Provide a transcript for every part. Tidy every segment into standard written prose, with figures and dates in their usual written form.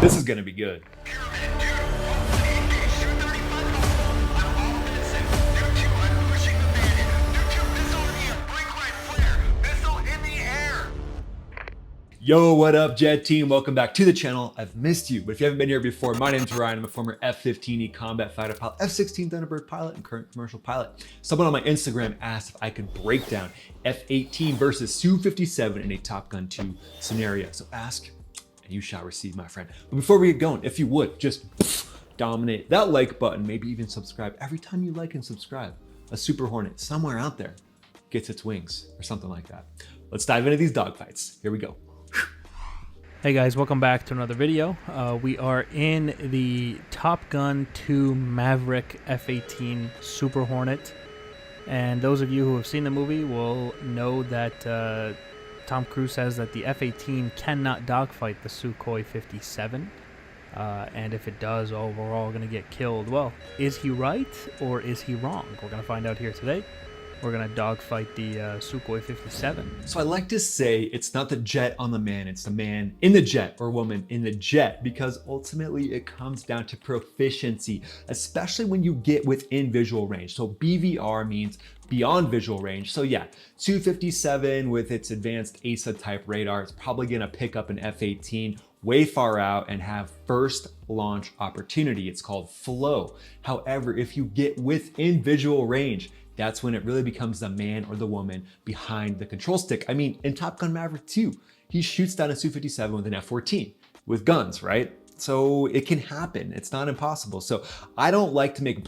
This is gonna be good. Yo, what up, Jet Team? Welcome back to the channel. I've missed you, but if you haven't been here before, my name's Ryan. I'm a former F-15E combat fighter pilot, F-16 Thunderbird pilot, and current commercial pilot. Someone on my Instagram asked if I could break down F-18 versus SU-57 in a Top Gun 2 scenario. So ask, and you shall receive, my friend. But before we get going, if you would, just dominate that like button, maybe even subscribe. Every time you like and subscribe, a Super Hornet somewhere out there gets its wings or something like that. Let's dive into these dogfights. Here we go. Hey guys, welcome back to another video. We are in the Top Gun 2 Maverick F-18 Super Hornet. And those of you who have seen the movie will know that Tom Cruise says that the F-18 cannot dogfight the Sukhoi 57. And if it does, oh, we're all going to get killed. Well, is he right or is he wrong? We're going to find out here today. We're going to dogfight the Sukhoi 57. So I like to say it's not the jet on the man, it's the man in the jet or woman in the jet, because ultimately it comes down to proficiency, especially when you get within visual range. So BVR means beyond visual range. So yeah, Su-57 with its advanced ASA type radar is probably going to pick up an F-18 way far out and have first launch opportunity. It's called flow. However, if you get within visual range, that's when it really becomes the man or the woman behind the control stick. I mean, in Top Gun Maverick 2, he shoots down a Su-57 with an F-14 with guns, right? So it can happen. It's not impossible. So I don't like to make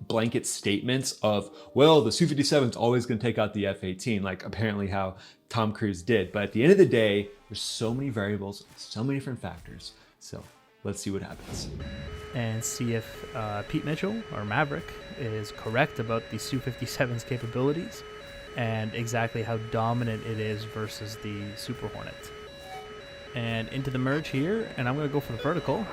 blanket statements of, well, the Su-57 is always going to take out the F-18, like apparently how Tom Cruise did. But at the end of the day, there's so many variables, so many different factors. So let's see what happens. And see if Pete Mitchell, or Maverick, is correct about the Su-57's capabilities and exactly how dominant it is versus the Super Hornet. And into the merge here, and I'm going to go for the vertical.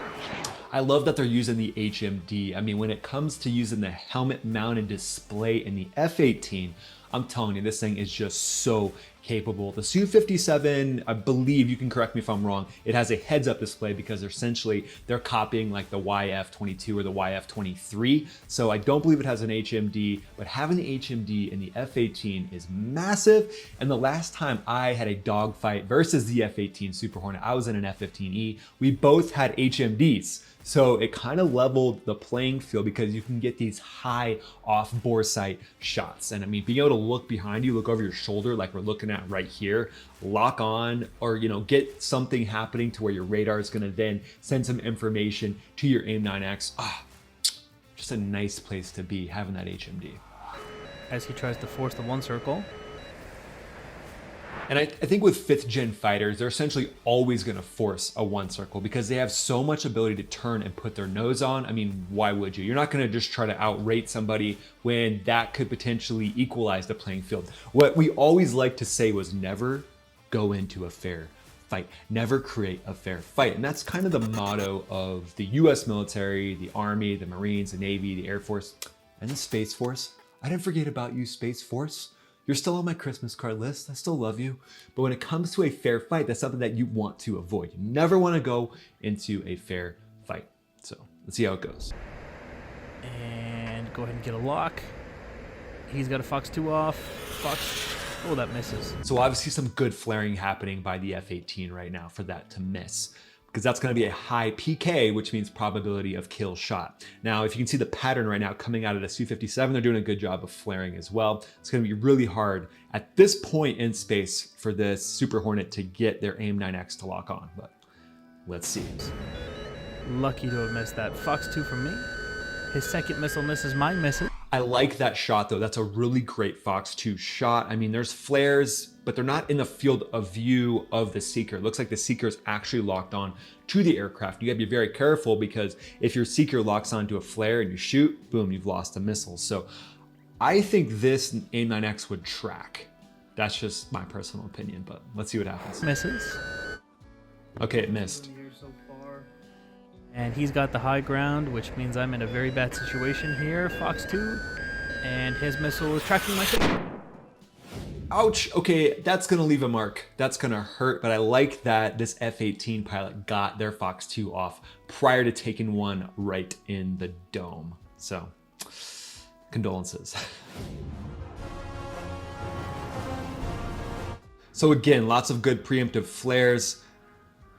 I love that they're using the HMD. I mean, when it comes to using the helmet mounted display in the F-18, I'm telling you, this thing is just so capable. The Su-57, I believe, you can correct me if I'm wrong, it has a heads-up display because essentially they're copying like the YF-22 or the YF-23. So I don't believe it has an HMD, but having the HMD in the F-18 is massive. And the last time I had a dogfight versus the F-18 Super Hornet, I was in an F-15E. We both had HMDs. So it kind of leveled the playing field because you can get these high off bore sight shots. And I mean, being able to look behind you, look over your shoulder like we're looking at right here, lock on, or get something happening to where your radar is gonna then send some information to your AIM-9X. Just a nice place to be, having that HMD. As he tries to force the one circle. And I think with 5th gen fighters, they're essentially always going to force a one circle because they have so much ability to turn and put their nose on. I mean, why would you? You're not going to just try to outrate somebody when that could potentially equalize the playing field. What we always like to say was never go into a fair fight, never create a fair fight. And that's kind of the motto of the US military, the Army, the Marines, the Navy, the Air Force, and the Space Force. I didn't forget about you, Space Force. You're still on my Christmas card list. I still love you. But when it comes to a fair fight, that's something that you want to avoid. You never want to go into a fair fight. So let's see how it goes. And go ahead and get a lock. He's got a Fox 2 off. Fox, oh, that misses. So obviously some good flaring happening by the F-18 right now for that to miss, because that's going to be a high PK, which means probability of kill shot. Now, if you can see the pattern right now coming out of the Su-57, they're doing a good job of flaring as well. It's going to be really hard at this point in space for this Super Hornet to get their AIM-9X to lock on, but let's see. Lucky to have missed that. Fox 2 from me. His second missile misses, mine misses. I like that shot though. That's a really great Fox 2 shot. I mean, there's flares, but they're not in the field of view of the seeker. It looks like the seeker is actually locked on to the aircraft. You gotta be very careful because if your seeker locks onto a flare and you shoot, boom, you've lost a missile. So I think this AIM-9X would track. That's just my personal opinion, but let's see what happens. Misses. Okay, it missed. And he's got the high ground, which means I'm in a very bad situation here. Fox 2, and his missile is tracking my ship. Ouch, okay, that's gonna leave a mark. That's gonna hurt, but I like that this F-18 pilot got their Fox 2 off prior to taking one right in the dome. So, condolences. So again, lots of good preemptive flares.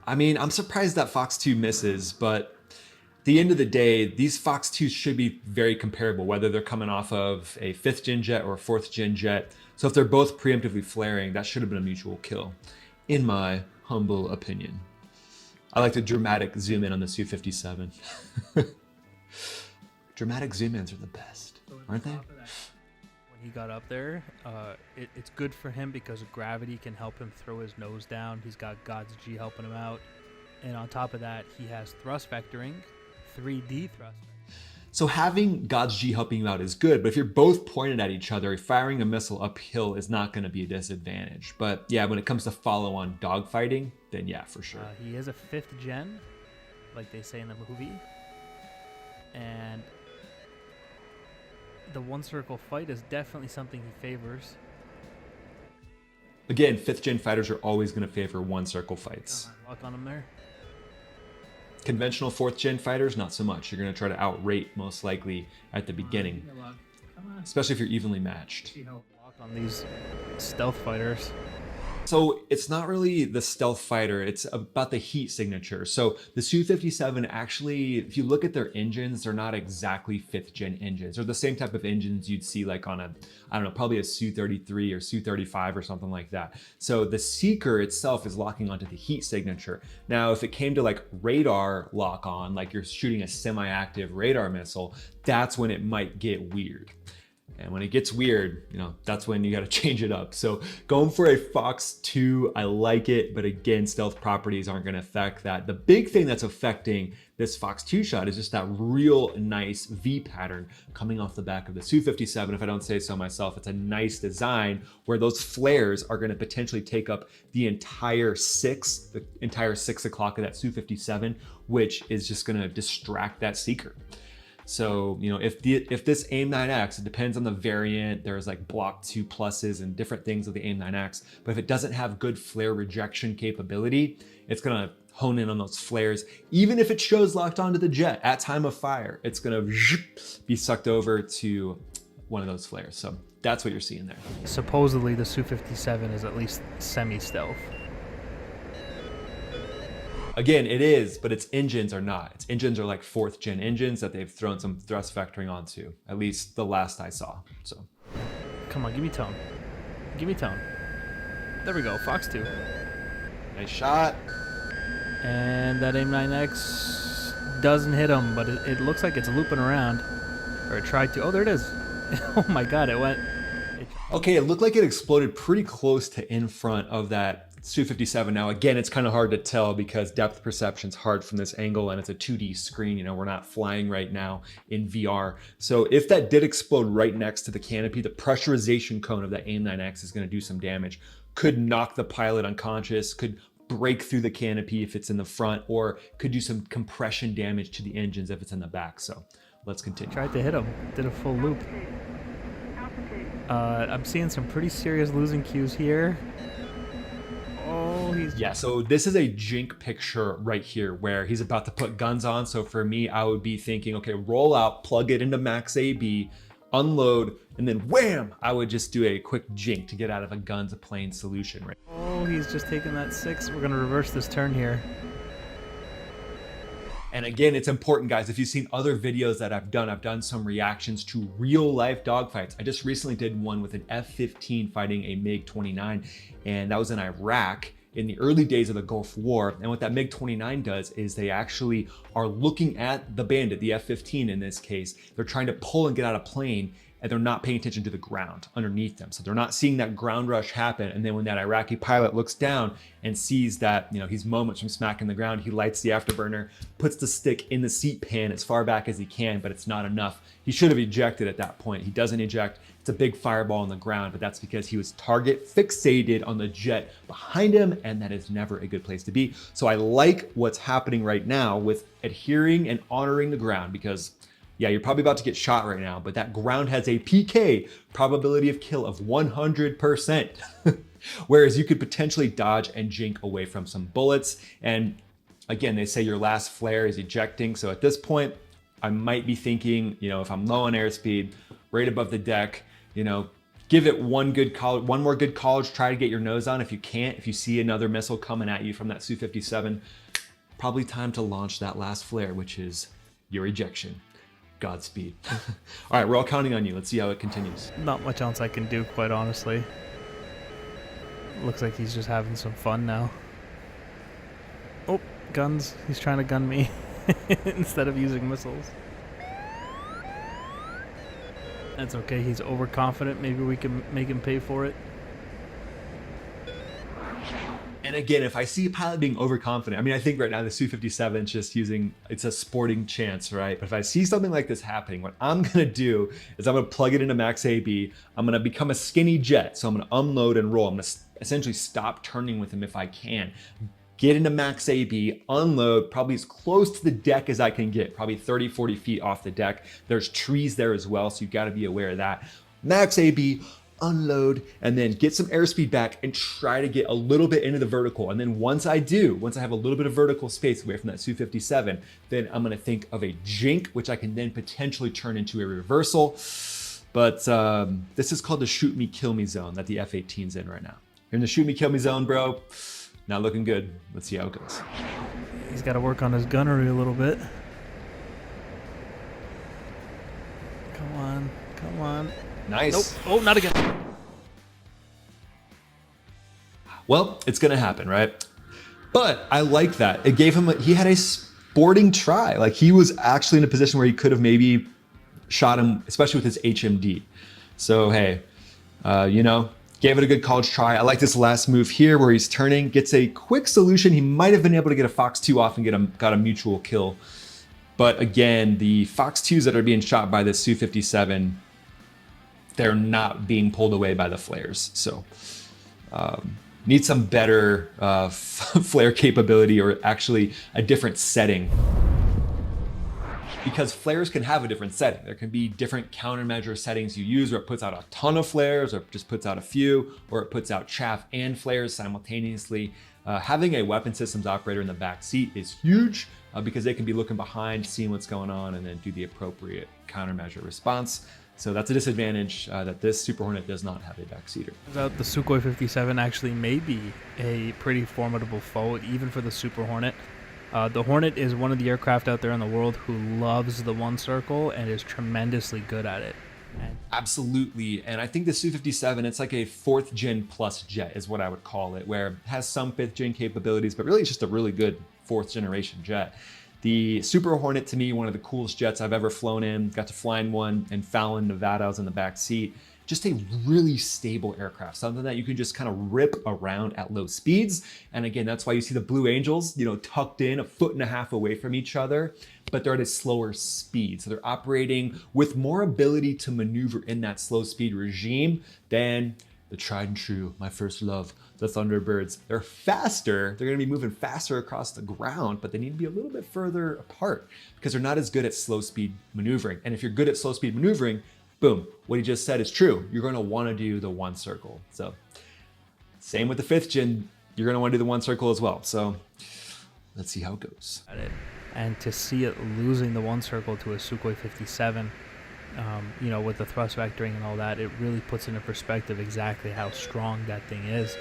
I mean, I'm surprised that Fox 2 misses, but at the end of the day, these Fox 2s should be very comparable, whether they're coming off of a 5th gen jet or a 4th gen jet. So if they're both preemptively flaring, that should have been a mutual kill, in my humble opinion. I like the dramatic zoom in on the SU-57. Dramatic zoom ins are the best, aren't they? When he got up there, it's good for him because gravity can help him throw his nose down. He's got God's G helping him out. And on top of that, he has thrust vectoring, 3D thrust. So having God's G helping you out is good, but if you're both pointed at each other, firing a missile uphill is not going to be a disadvantage. But yeah, when it comes to follow-on dogfighting, then yeah, for sure. He is a 5th gen, like they say in the movie. And the one circle fight is definitely something he favors. Again, 5th gen fighters are always going to favor one circle fights. Lock on him there. Conventional 4th gen fighters, not so much. You're going to try to outrate most likely at the beginning, especially if you're evenly matched. Lock on these stealth fighters. So it's not really the stealth fighter, it's about the heat signature. So the Su-57 actually, if you look at their engines, they're not exactly 5th gen engines. They're the same type of engines you'd see like on a, I don't know, probably a Su-33 or Su-35 or something like that. So the Seeker itself is locking onto the heat signature. Now, if it came to like radar lock on, like you're shooting a semi-active radar missile, that's when it might get weird. And when it gets weird, you know, that's when you got to change it up. So going for a Fox 2, I like it, but again, stealth properties aren't going to affect that. The big thing that's affecting this Fox 2 shot is just that real nice V pattern coming off the back of the Su-57. If I don't say so myself, it's a nice design where those flares are going to potentially take up the entire 6 o'clock of that Su-57, which is just going to distract that Seeker. So, you know, if this AIM-9X, it depends on the variant, there's like Block 2 pluses and different things with the AIM-9X, but if it doesn't have good flare rejection capability, it's gonna hone in on those flares. Even if it shows locked onto the jet at time of fire, it's gonna be sucked over to one of those flares. So that's what you're seeing there. Supposedly the Su-57 is at least semi-stealth. Again, it is, but its engines are not. Its engines are like 4th gen engines that they've thrown some thrust vectoring onto, at least the last I saw. So, come on, give me tone. Give me tone. There we go, Fox 2. Nice shot. And that AIM-9X doesn't hit him, but it looks like it's looping around. Or it tried to. Oh, there it is. Oh my god, it went. Okay, it looked like it exploded pretty close to in front of that Su-57. Now, again, it's kind of hard to tell because depth perception's hard from this angle and it's a 2D screen. You know, we're not flying right now in VR. So if that did explode right next to the canopy, the pressurization cone of that AIM-9X is going to do some damage. Could knock the pilot unconscious, could break through the canopy if it's in the front, or could do some compression damage to the engines if it's in the back. So let's continue. Tried to hit him, did a full loop. I'm seeing some pretty serious losing cues here. Oh, yeah, so this is a jink picture right here where he's about to put guns on. So for me, I would be thinking, okay, roll out, plug it into max AB, unload, and then wham, I would just do a quick jink to get out of a guns a plane solution, right? Oh, he's just taking that 6. We're gonna reverse this turn here. And again, it's important, guys. If you've seen other videos that I've done some reactions to real life dogfights. I just recently did one with an F-15 fighting a MiG-29, and that was in Iraq in the early days of the Gulf War. And what that MiG-29 does is they actually are looking at the bandit, the F-15 in this case. They're trying to pull and get out of plane, and they're not paying attention to the ground underneath them. So they're not seeing that ground rush happen. And then when that Iraqi pilot looks down and sees that, you know, he's moments from smacking the ground, he lights the afterburner, puts the stick in the seat pan as far back as he can, but it's not enough. He should have ejected at that point. He doesn't eject. It's a big fireball on the ground, but that's because he was target fixated on the jet behind him, and that is never a good place to be. So I like what's happening right now with adhering and honoring the ground, because Yeah, you're probably about to get shot right now, but that ground has a PK, probability of kill, of 100%. Whereas you could potentially dodge and jink away from some bullets. And again, they say your last flare is ejecting. So at this point, I might be thinking, if I'm low on airspeed, right above the deck, give it one more good college try to get your nose on. If you can't, if you see another missile coming at you from that Su-57, probably time to launch that last flare, which is your ejection. Godspeed. All right, we're all counting on you. Let's see how it continues. Not much else I can do, quite honestly. Looks like he's just having some fun now. Oh, guns. He's trying to gun me instead of using missiles. That's okay, he's overconfident. Maybe we can make him pay for it. And again, if I see a pilot being overconfident, I think right now the Su-57 is just it's a sporting chance, right? But if I see something like this happening, what I'm gonna do is I'm gonna plug it into max AB. I'm gonna become a skinny jet. So I'm gonna unload and roll. I'm gonna essentially stop turning with him if I can. Get into max AB, unload, probably as close to the deck as I can get, probably 30, 40 feet off the deck. There's trees there as well, so you've got to be aware of that. Max AB, unload, and then get some airspeed back and try to get a little bit into the vertical. And then once I have a little bit of vertical space away from that Su-57, then I'm gonna think of a jink, which I can then potentially turn into a reversal. But this is called the shoot me, kill me zone that the F-18's in right now. You're in the shoot me, kill me zone, bro. Not looking good. Let's see how it goes. He's got to work on his gunnery a little bit. Come on. Come on. Nice. Nope. Oh, not again. Well, it's going to happen, right? But I like that. It gave him, he had a sporting try. Like he was actually in a position where he could have maybe shot him, especially with his HMD. So, hey, gave it a good college try. I like this last move here where he's turning, gets a quick solution. He might have been able to get a Fox 2 off and got a mutual kill. But again, the Fox 2s that are being shot by the Su-57, they're not being pulled away by the flares. So need some better flare capability, or actually a different setting. Because flares can have a different setting. There can be different countermeasure settings you use, where it puts out a ton of flares, or it just puts out a few, or it puts out chaff and flares simultaneously. Having a weapon systems operator in the back seat is huge because they can be looking behind, seeing what's going on, and then do the appropriate countermeasure response. So that's a disadvantage that this Super Hornet does not have a backseater. Turns out the Sukhoi 57 actually may be a pretty formidable foe, even for the Super Hornet. The Hornet is one of the aircraft out there in the world who loves the one circle and is tremendously good at it. Absolutely. And I think the Su-57, it's like a 4th gen plus jet is what I would call it, where it has some 5th gen capabilities, but really it's just a really good 4th generation jet. The Super Hornet, to me, one of the coolest jets I've ever flown in. Got to fly in one in Fallon, Nevada. I was in the back seat. Just a really stable aircraft, something that you can just kind of rip around at low speeds. And again, that's why you see the Blue Angels, tucked in 1.5 feet away from each other, but they're at a slower speed. So they're operating with more ability to maneuver in that slow speed regime than the tried and true, my first love, the Thunderbirds. They're faster. They're going to be moving faster across the ground, but they need to be a little bit further apart because they're not as good at slow speed maneuvering. And if you're good at slow speed maneuvering, boom, what he just said is true. You're going to want to do the one circle. So same with the 5th gen, you're going to want to do the one circle as well. So let's see how it goes. And to see it losing the one circle to a Sukhoi 57, with the thrust vectoring and all that, it really puts into perspective exactly how strong that thing is.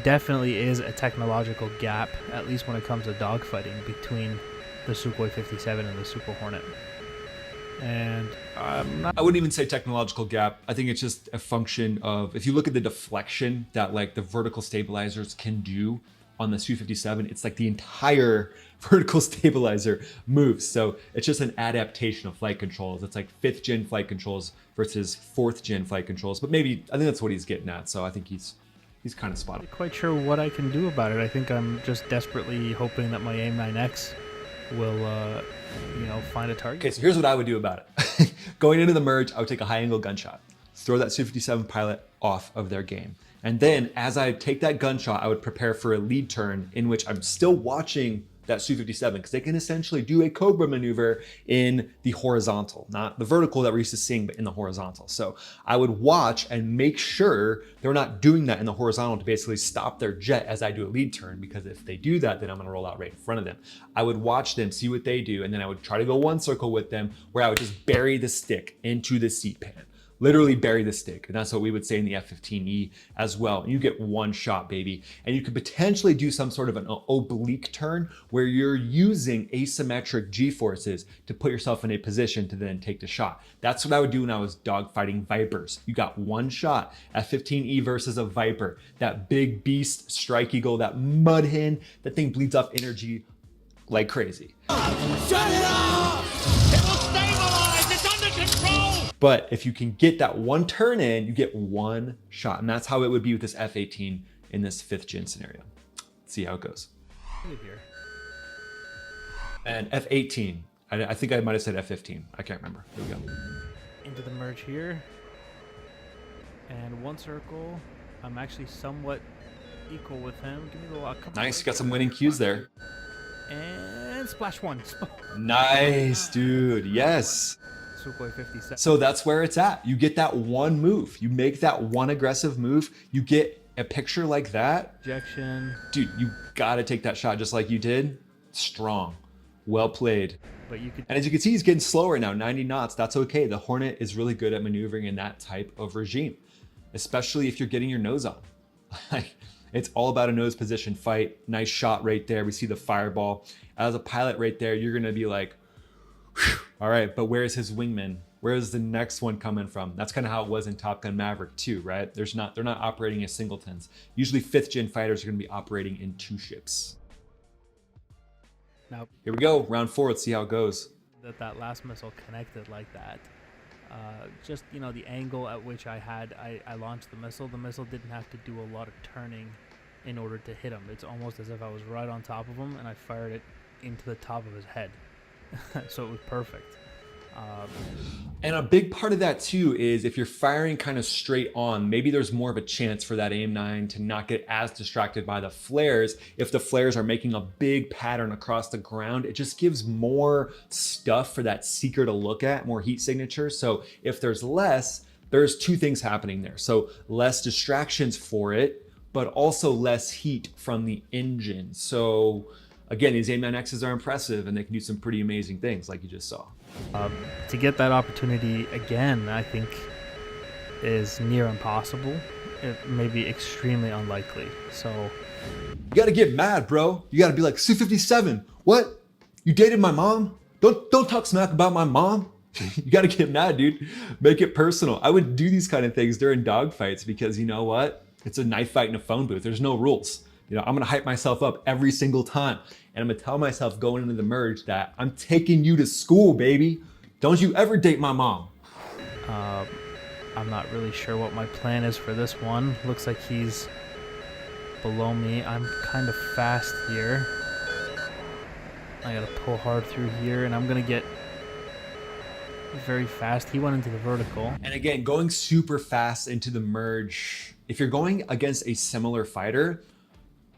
Definitely is a technological gap, at least when it comes to dogfighting, between the Sukhoi 57 and the Super Hornet. And I wouldn't even say technological gap. I think it's just a function of, if you look at the deflection that like the vertical stabilizers can do on the Su-57, it's like the entire vertical stabilizer moves. So it's just an adaptation of flight controls. It's like 5th gen flight controls versus 4th gen flight controls. But maybe, I think that's what he's getting at. So I think he's kind of spot on. I'm not quite sure what I can do about it. I think I'm just desperately hoping that my AIM-9X will, find a target. Okay, so here's what I would do about it. Going into the merge, I would take a high angle gunshot, throw that Su-57 pilot off of their game. And then as I take that gunshot, I would prepare for a lead turn in which I'm still watching that Su-57 because they can essentially do a Cobra maneuver in the horizontal, not the vertical that we're used to seeing, but in the horizontal. So I would watch and make sure they're not doing that in the horizontal to basically stop their jet as I do a lead turn, because if they do that, then I'm gonna roll out right in front of them. I would watch them, see what they do, and then I would try to go one circle with them where I would just bury the stick into the seat pan. Literally bury the stick. And that's what we would say in the F-15E as well. And you get one shot, baby. And you could potentially do some sort of an oblique turn where you're using asymmetric G-forces to put yourself in a position to then take the shot. That's what I would do when I was dogfighting Vipers. You got one shot, F-15E versus a Viper. That big beast strike eagle, that mud hen, that thing bleeds off energy like crazy. Shut it off! It will stabilize! It's under control! But if you can get that one turn in, you get one shot. And that's how it would be with this F-18 in this 5th gen scenario. Let's see how it goes. Here. And F-18, I think I might have said F-15. I can't remember. Here we go. Into the merge here. And one circle. I'm actually somewhat equal with him. Give me the lock. Nice, you got some winning cues there. And splash one. Nice, dude, yes. Sukhoi 57. So that's where it's at. You get that one move. You make that one aggressive move. You get a picture like that. Ejection. Dude, you gotta take that shot just like you did. Strong. Well played. But you could. And as you can see, he's getting slower now, 90 knots. That's okay. The Hornet is really good at maneuvering in that type of regime, especially if you're getting your nose on. It's all about a nose position fight. Nice shot right there. We see the fireball. As a pilot right there, you're gonna be like, whew, all right, but where's his wingman? Where's the next one coming from? That's kind of how it was in Top Gun Maverick too, right? They're not operating as singletons. Usually 5th gen fighters are gonna be operating in 2 ships. Now, here we go, round 4, let's see how it goes. That last missile connected like that. Just, you know, the angle at which I launched the missile didn't have to do a lot of turning in order to hit him. It's almost as if I was right on top of him and I fired it into the top of his head. So it was perfect. And a big part of that too is if you're firing kind of straight on, maybe there's more of a chance for that AIM-9 to not get as distracted by the flares. If the flares are making a big pattern across the ground, it just gives more stuff for that seeker to look at, more heat signature. So if there's less, there's 2 things happening there. So less distractions for it, but also less heat from the engine. So again, these AIM-9Xs are impressive and they can do some pretty amazing things like you just saw. To get that opportunity again, I think is near impossible. It may be extremely unlikely. So you gotta get mad, bro. You gotta be like, Su-57, what? You dated my mom? Don't talk smack about my mom. You gotta get mad, dude. Make it personal. I would do these kind of things during dogfights because you know what? It's a knife fight in a phone booth. There's no rules. You know, I'm gonna hype myself up every single time. And I'm gonna tell myself going into the merge that I'm taking you to school, baby. Don't you ever date my mom. I'm not really sure what my plan is for this one. Looks like he's below me. I'm kind of fast here. I gotta pull hard through here and I'm gonna get very fast. He went into the vertical. And again, going super fast into the merge, if you're going against a similar fighter,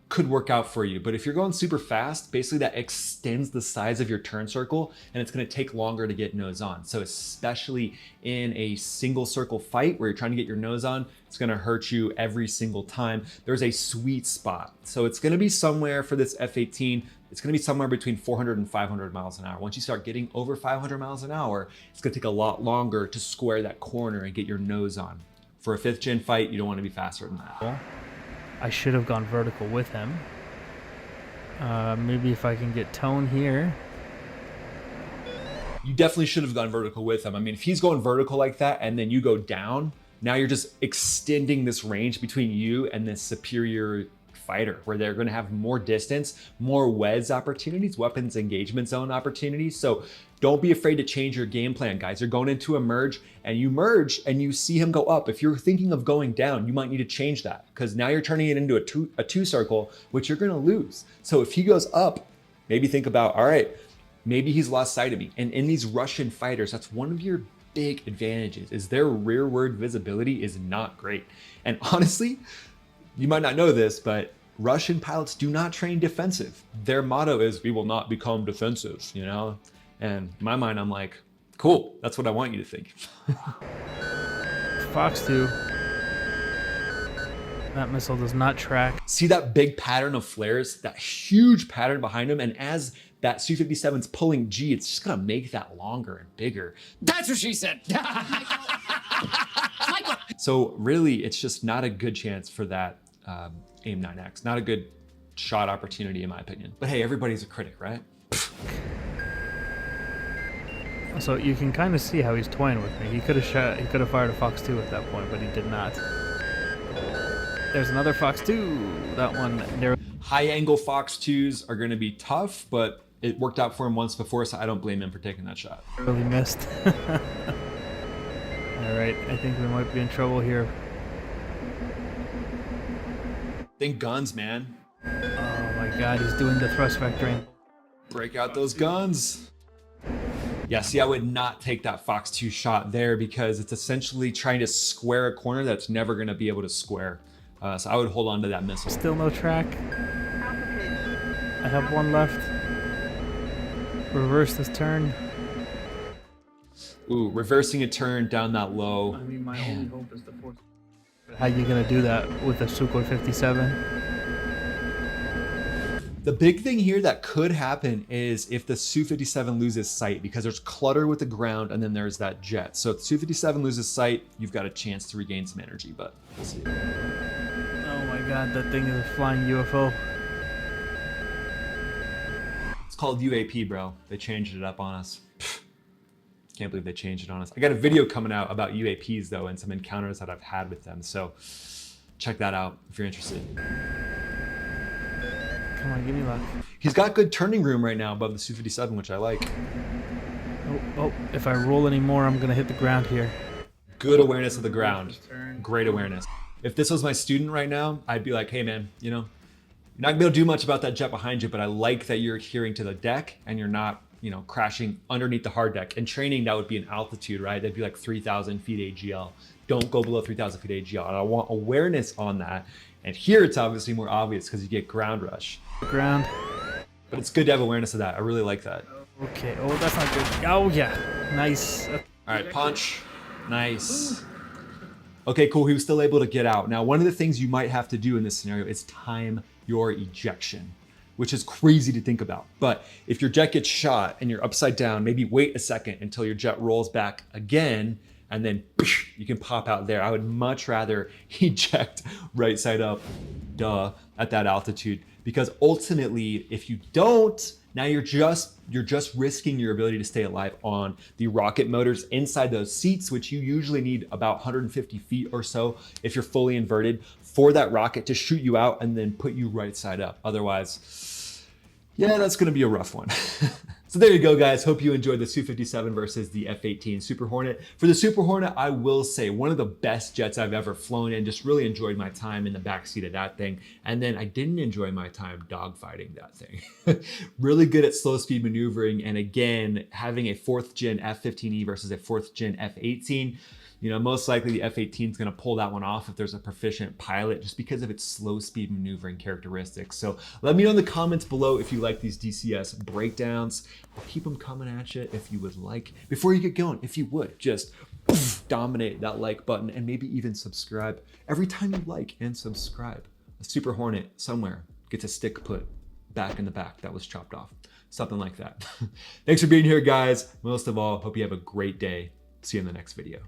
could work out for you. But if you're going super fast, basically that extends the size of your turn circle and it's gonna take longer to get nose on. So especially in a single circle fight where you're trying to get your nose on, it's gonna hurt you every single time. There's a sweet spot. So it's gonna be somewhere for this F-18, it's gonna be somewhere between 400 and 500 miles an hour. Once you start getting over 500 miles an hour, it's gonna take a lot longer to square that corner and get your nose on. For a 5th gen fight, you don't wanna be faster than that. I should have gone vertical with him. Maybe if I can get tone here. You definitely should have gone vertical with him. I mean, if he's going vertical like that and then you go down, now you're just extending this range between you and this superior fighter where they're gonna have more distance, more WEZ opportunities, weapons engagement zone opportunities. So don't be afraid to change your game plan, guys. You're going into a merge and you see him go up. If you're thinking of going down, you might need to change that because now you're turning it into a two circle, which you're gonna lose. So if he goes up, maybe think about, all right, maybe he's lost sight of me. And in these Russian fighters, that's one of your big advantages is their rearward visibility is not great. And honestly, you might not know this, but Russian pilots do not train defensive. Their motto is, we will not become defensive, you know? And in my mind, I'm like, cool, that's what I want you to think. Fox 2. That missile does not track. See that big pattern of flares, that huge pattern behind them, and as that Su-57's pulling G, it's just gonna make that longer and bigger. That's what she said. So really, it's just not a good chance for that AIM-9X. Not a good shot opportunity in my opinion. But hey, everybody's a critic, right? So you can kind of see how he's toying with me. He could have fired a Fox 2 at that point, but he did not. There's another Fox 2. That one narrow. High angle Fox 2s are gonna be tough, but it worked out for him once before, so I don't blame him for taking that shot. Really missed. All right, I think we might be in trouble here. Think guns, man. Oh my God, he's doing the thrust vectoring. Break out those guns. Yeah, see, I would not take that Fox 2 shot there because it's essentially trying to square a corner that's never gonna be able to square. So I would hold on to that missile. Still no track. I have one left. Reverse this turn. Ooh, reversing a turn down that low. I mean, my only hope is the force. How you gonna do that with a Sukhoi 57? The big thing here that could happen is if the Su-57 loses sight, because there's clutter with the ground and then there's that jet. So if the Su-57 loses sight, you've got a chance to regain some energy, but we'll see. Oh my God, that thing is a flying UFO. It's called UAP, bro. They changed it up on us. Can't believe they changed it on us. I got a video coming out about UAPs though and some encounters that I've had with them. So check that out if you're interested. Come on, give me luck. He's got good turning room right now above the Su-57, which I like. Oh, if I roll any more, I'm gonna hit the ground here. Good awareness of the ground. Great awareness. If this was my student right now, I'd be like, hey man, you know, you're not gonna be able to do much about that jet behind you, but I like that you're adhering to the deck and you're not, you know, crashing underneath the hard deck. In training, that would be an altitude, right? That'd be like 3,000 feet AGL. Don't go below 3,000 feet AGL. And I want awareness on that. And here it's obviously more obvious because you get ground rush. Ground. But it's good to have awareness of that. I really like that. Okay, oh, that's not good. Oh yeah, nice. All right, punch. Nice. Okay, cool. He was still able to get out. Now, one of the things you might have to do in this scenario is time your ejection, which is crazy to think about. But if your jet gets shot and you're upside down, maybe wait a second until your jet rolls back again, and then you can pop out there. I would much rather eject right side up, at that altitude, because ultimately, if you don't, now you're just risking your ability to stay alive on the rocket motors inside those seats, which you usually need about 150 feet or so if you're fully inverted for that rocket to shoot you out and then put you right side up. Otherwise, yeah, that's gonna be a rough one. So there you go, guys. Hope you enjoyed the Su-57 versus the F-18 Super Hornet. For the Super Hornet, I will say one of the best jets I've ever flown in. Just really enjoyed my time in the backseat of that thing. And then I didn't enjoy my time dogfighting that thing. Really good at slow speed maneuvering. And again, having a 4th gen F-15E versus a 4th gen F-18, you know, most likely the F-18 is going to pull that one off if there's a proficient pilot just because of its slow speed maneuvering characteristics. So let me know in the comments below if you like these DCS breakdowns. I'll keep them coming at you if you would like. Before you get going, if you would, just dominate that like button and maybe even subscribe. Every time you like and subscribe, a Super Hornet somewhere gets a stick put back in the back that was chopped off. Something like that. Thanks for being here, guys. Most of all, hope you have a great day. See you in the next video.